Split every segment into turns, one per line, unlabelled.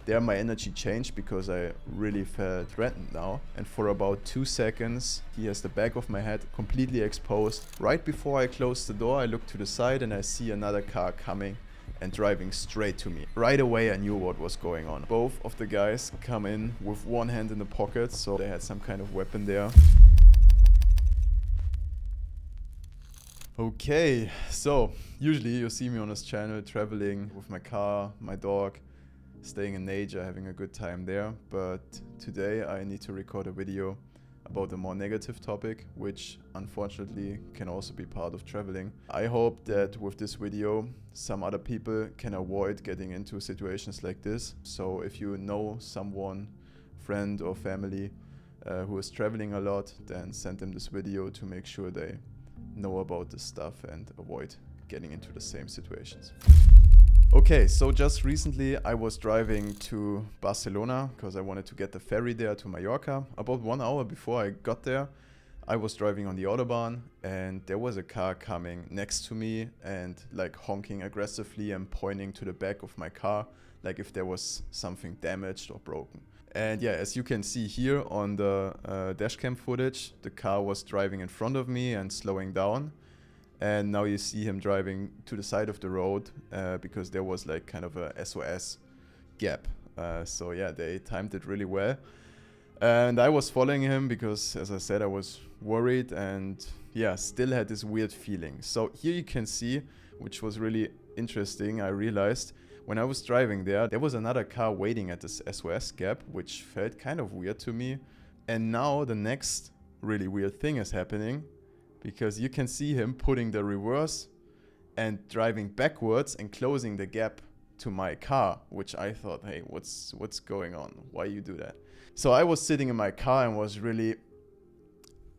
There my energy changed because I really felt threatened now. And for about 2 seconds, he has the back of my head completely exposed. Right before I close the door, I look to the side and I see another car coming and driving straight to me. Right away I knew what was going on. Both of the guys come in with one hand in the pocket, so they had some kind of weapon there. Okay, so usually you see me on this channel traveling with my car, my dog, staying in nature, having a good time there. But today I need to record a video about a more negative topic, which unfortunately can also be part of traveling. I hope that with this video some other people can avoid getting into situations like this. So if you know someone, friend or family who is traveling a lot, then send them this video to make sure they know about this stuff and avoid getting into the same situations. Okay, so just recently I was driving to Barcelona because I wanted to get the ferry there to Mallorca. About 1 hour before I got there, I was driving on the Autobahn and there was a car coming next to me and like honking aggressively and pointing to the back of my car, like if there was something damaged or broken. And yeah, as you can see here on the dashcam footage, the car was driving in front of me and slowing down. And now you see him driving to the side of the road because there was like kind of a SOS gap. So yeah, they timed it really well. And I was following him because, as I said, I was worried and yeah, still had this weird feeling. So here you can see, which was really interesting, I realized when I was driving there was another car waiting at this SOS gap, which felt kind of weird to me. And now the next really weird thing is happening, because you can see him putting the reverse and driving backwards and closing the gap to my car, which I thought, hey, what's going on? Why you do that? So I was sitting in my car and was really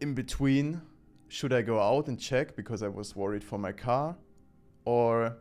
in between. Should I go out and check because I was worried for my car? Or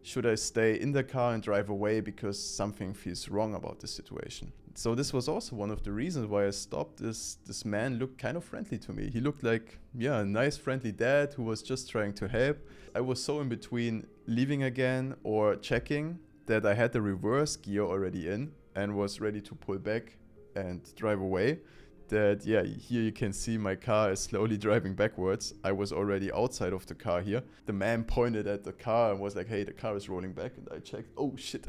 should I stay in the car and drive away because something feels wrong about the situation? So this was also one of the reasons why I stopped. This man looked kind of friendly to me. He looked like, yeah, a nice friendly dad who was just trying to help. I was so in between leaving again or checking that I had the reverse gear already in and was ready to pull back and drive away. That, yeah, here you can see my car is slowly driving backwards. I was already outside of the car here. The man pointed at the car and was like, hey, the car is rolling back. And I checked, oh shit,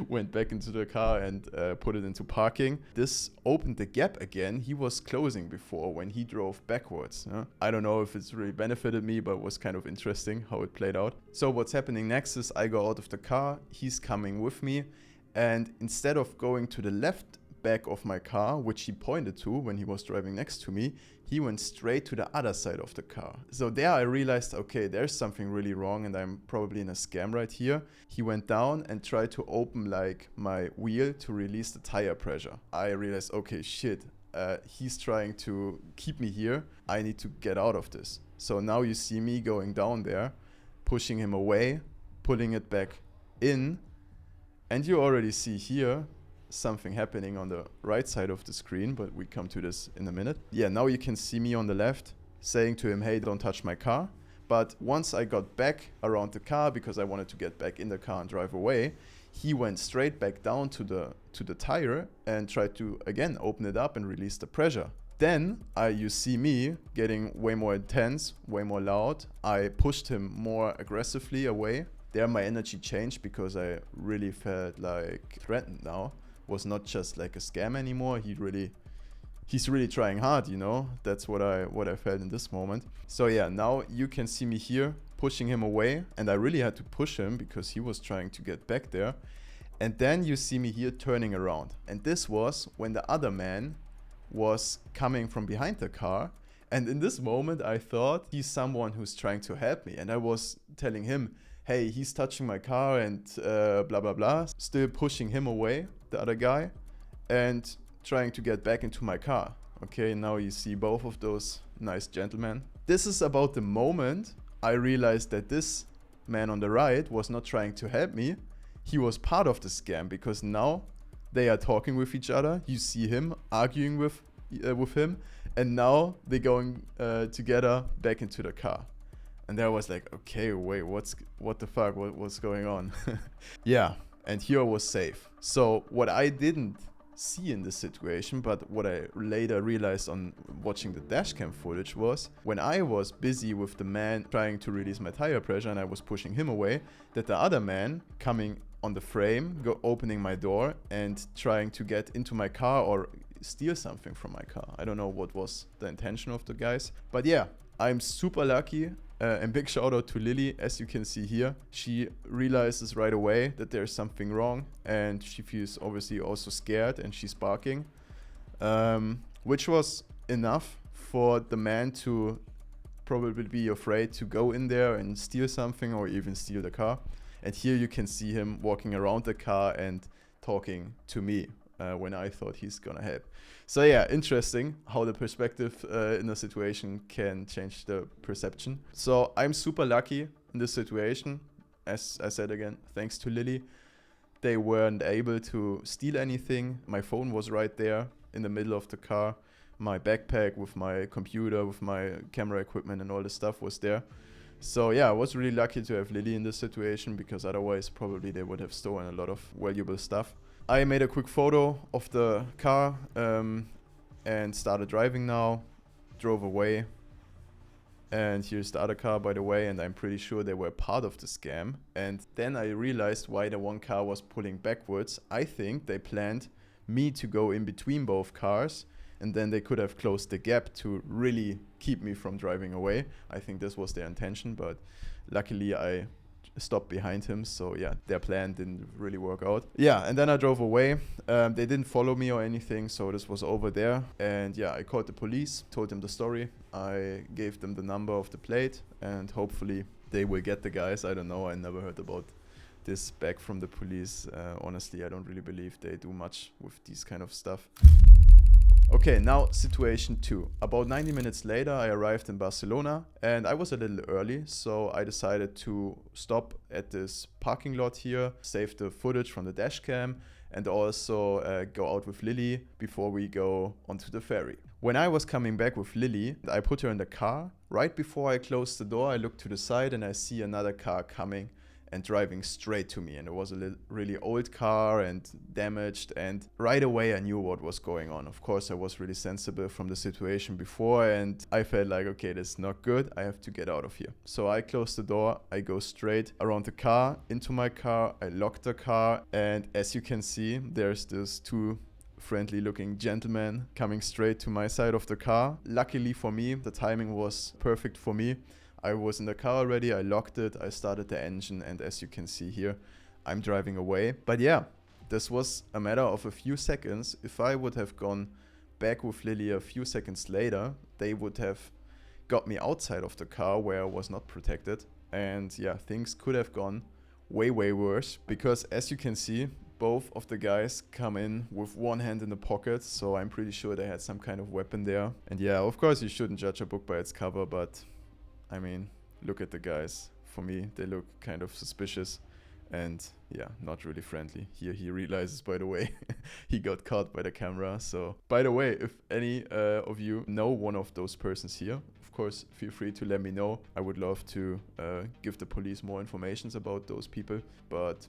went back into the car and put it into parking. This opened the gap again. He was closing before when he drove backwards. I don't know if it's really benefited me, but it was kind of interesting how it played out. So what's happening next is I go out of the car, he's coming with me. And instead of going to the left back of my car, which he pointed to when he was driving next to me, he went straight to the other side of the car. So there I realized, okay, there's something really wrong and I'm probably in a scam right here. He went down and tried to open like my wheel to release the tire pressure. I realized, okay, shit, he's trying to keep me here. I need to get out of this. So now you see me going down there, pushing him away, pulling it back in, and you already see here something happening on the right side of the screen, but we come to this in a minute. Yeah, now you can see me on the left saying to him, hey, don't touch my car. But once I got back around the car because I wanted to get back in the car and drive away, he went straight back down to the tire and tried to again open it up and release the pressure. Then you see me getting way more intense, way more loud. I pushed him more aggressively away. There my energy changed because I really felt like threatened now. Was not just like a scam anymore. He's really trying hard, you know. That's what I felt in this moment. So yeah, now you can see me here pushing him away, and I really had to push him because he was trying to get back there. And then you see me here turning around, and this was when the other man was coming from behind the car. And in this moment I thought he's someone who's trying to help me, and I was telling him, hey, he's touching my car and blah blah blah, still pushing him away, the other guy, and trying to get back into my car. Okay, now you see both of those nice gentlemen. This is about the moment I realized that this man on the right was not trying to help me. He was part of the scam because now they are talking with each other. You see him arguing with him, and now they're going together back into the car. And there was like, okay, wait, what the fuck, what's going on? Yeah. and here I was safe. So what I didn't see in this situation, but what I later realized on watching the dashcam footage was when I was busy with the man trying to release my tire pressure and I was pushing him away, that the other man coming on the frame, opening my door and trying to get into my car or steal something from my car. I don't know what was the intention of the guys, but yeah, I'm super lucky. And big shout out to Lily. As you can see here, she realizes right away that there's something wrong and she feels obviously also scared and she's barking, which was enough for the man to probably be afraid to go in there and steal something or even steal the car. And here you can see him walking around the car and talking to me when I thought he's gonna help. So yeah, interesting how the perspective in a situation can change the perception. So I'm super lucky in this situation. As I said again, thanks to Lily. They weren't able to steal anything. My phone was right there in the middle of the car. My backpack with my computer, with my camera equipment and all the stuff was there. So yeah, I was really lucky to have Lily in this situation because otherwise probably they would have stolen a lot of valuable stuff. I made a quick photo of the car and started driving now, drove away. And here's the other car, by the way, and I'm pretty sure they were part of the scam. And then I realized why the one car was pulling backwards. I think they planned me to go in between both cars, and then they could have closed the gap to really keep me from driving away. I think this was their intention, but luckily I stopped behind him, so yeah, their plan didn't really work out. Yeah, and then I drove away. They didn't follow me or anything, so this was over there. And yeah, I called the police, told them the story. I gave them the number of the plate, and hopefully they will get the guys. I don't know, I never heard about this back from the police. Honestly, I don't really believe they do much with these kind of stuff. Okay, now situation 2. About 90 minutes later, I arrived in Barcelona and I was a little early, so I decided to stop at this parking lot here, save the footage from the dashcam, and also go out with Lily before we go onto the ferry. When I was coming back with Lily, I put her in the car. Right before I closed the door, I looked to the side and I see another car coming and driving straight to me, and it was a really old car and damaged, and right away I knew what was going on. Of course, I was really sensible from the situation before and I felt like, okay, this is not good, I have to get out of here. So I close the door, I go straight around the car, into my car, I lock the car, and as you can see, there's this two friendly looking gentlemen coming straight to my side of the car. Luckily for me, the timing was perfect for me. I was in the car already, I locked it, I started the engine, and as you can see here, I'm driving away. But yeah, this was a matter of a few seconds. If I would have gone back with Lily a few seconds later, they would have got me outside of the car where I was not protected. And yeah, things could have gone way, way worse, because as you can see, both of the guys come in with one hand in the pocket, so I'm pretty sure they had some kind of weapon there. And yeah, of course you shouldn't judge a book by its cover, but I mean, look at the guys. For me, they look kind of suspicious and yeah, not really friendly. Here he realizes, by the way, he got caught by the camera. So, by the way, if any of you know one of those persons here, of course, feel free to let me know. I would love to give the police more information about those people. But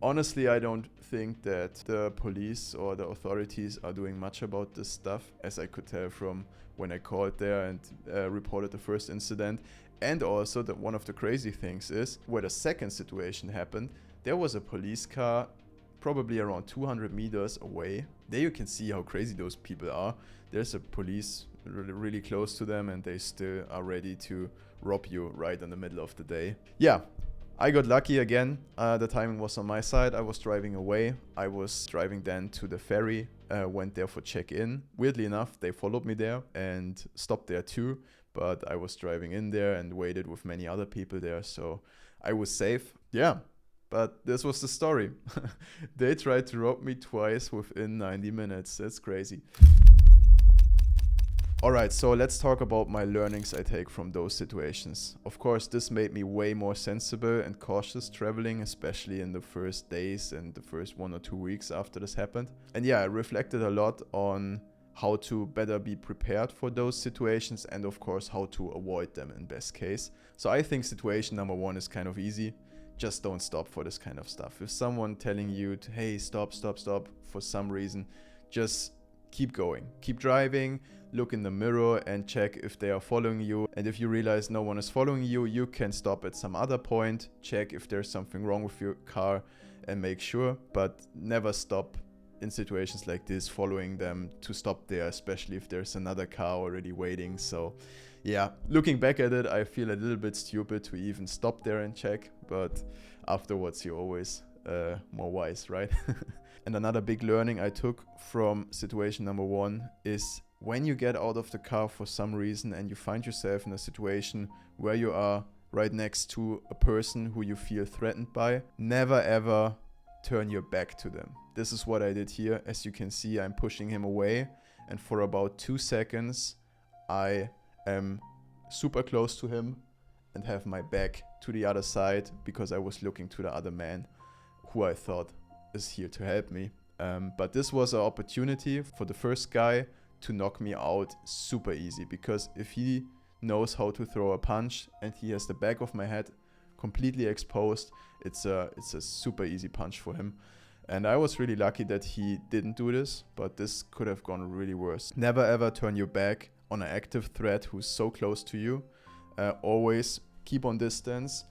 honestly, I don't think that the police or the authorities are doing much about this stuff, as I could tell from when I called there and reported the first incident. And also that one of the crazy things is where the second situation happened, there was a police car probably around 200 meters away. There you can see how crazy those people are. There's a police really close to them and they still are ready to rob you right in the middle of the day. Yeah. I got lucky again. The timing was on my side. I was driving away. I was driving then to the ferry, went there for check-in. Weirdly enough, they followed me there and stopped there too. But I was driving in there and waited with many other people there, so I was safe. Yeah, but this was the story. They tried to rob me twice within 90 minutes. That's crazy. Alright, so let's talk about my learnings I take from those situations. Of course, this made me way more sensible and cautious traveling, especially in the first days and the first 1 or 2 weeks after this happened. And yeah, I reflected a lot on how to better be prepared for those situations and of course how to avoid them in best case. So I think situation number 1 is kind of easy. just don't stop for this kind of stuff. If someone telling you to, hey, stop, stop, stop, for some reason, just keep going, keep driving, look in the mirror and check if they are following you. And if you realize no one is following you, you can stop at some other point, check if there's something wrong with your car and make sure, but never stop in situations like this, following them to stop there, especially if there's another car already waiting. So yeah, looking back at it, I feel a little bit stupid to even stop there and check, but afterwards you're always more wise, right? And another big learning I took from situation number 1 is when you get out of the car for some reason and you find yourself in a situation where you are right next to a person who you feel threatened by, never ever turn your back to them. This is what I did here. As you can see, I'm pushing him away, and for about 2 seconds I am super close to him and have my back to the other side because I was looking to the other man who I thought is here to help me. But this was an opportunity for the first guy to knock me out super easy, because if he knows how to throw a punch and he has the back of my head completely exposed, it's a super easy punch for him. And I was really lucky that he didn't do this, but this could have gone really worse. Never ever turn your back on an active threat who's so close to you. Always keep on distance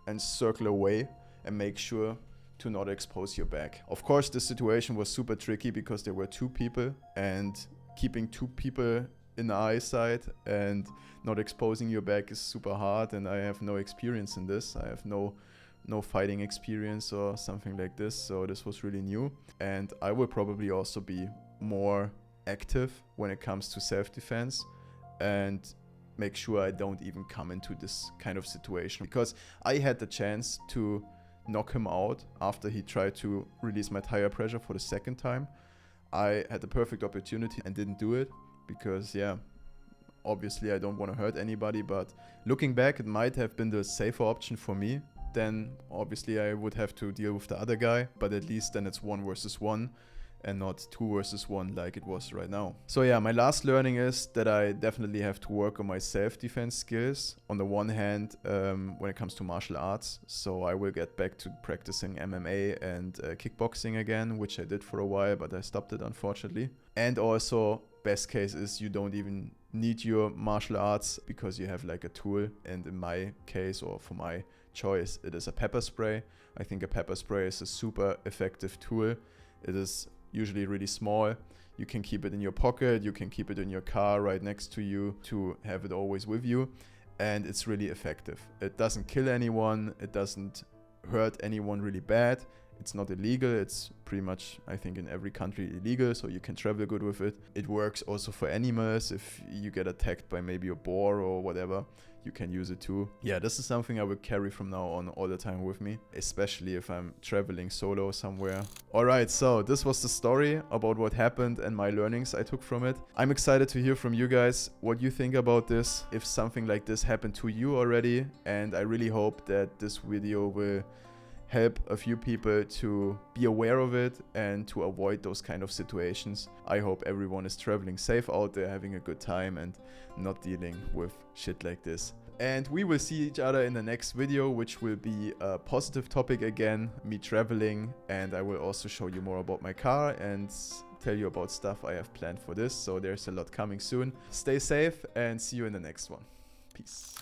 and circle away and make sure to not expose your back. Of course, this situation was super tricky because there were 2 people, and keeping 2 people in the eyesight and not exposing your back is super hard, and I have no experience in this. I have no fighting experience or something like this, so this was really new. And I will probably also be more active when it comes to self-defense and make sure I don't even come into this kind of situation, because I had the chance to knock him out after he tried to release my tire pressure for the 2nd time. I had the perfect opportunity and didn't do it because, yeah, obviously I don't want to hurt anybody, but looking back, it might have been the safer option for me. Then obviously I would have to deal with the other guy, but at least then it's 1 versus 1 and not 2 versus 1 like it was right now. So yeah, my last learning is that I definitely have to work on my self-defense skills. On the one hand, when it comes to martial arts, so I will get back to practicing MMA and kickboxing again, which I did for a while, but I stopped it unfortunately. And also, best case is you don't even need your martial arts because you have like a tool, and in my case, or for my choice, it is a pepper spray. I think a pepper spray is a super effective tool. It is usually really small. You can keep it in your pocket, you can keep it in your car right next to you to have it always with you, and it's really effective. It doesn't kill anyone, it doesn't hurt anyone really bad. It's not illegal, it's pretty much, I think, in every country illegal, so you can travel good with it. It works also for animals. If you get attacked by maybe a boar or whatever, you can use it too. Yeah, this is something I will carry from now on all the time with me, especially if I'm traveling solo somewhere. Alright, so this was the story about what happened and my learnings I took from it. I'm excited to hear from you guys what you think about this, if something like this happened to you already, and I really hope that this video will help a few people to be aware of it and to avoid those kind of situations. I hope everyone is traveling safe out there, having a good time and not dealing with shit like this. And we will see each other in the next video, which will be a positive topic again, me traveling, and I will also show you more about my car and tell you about stuff I have planned for this. So there's a lot coming soon. Stay safe and see you in the next one. Peace.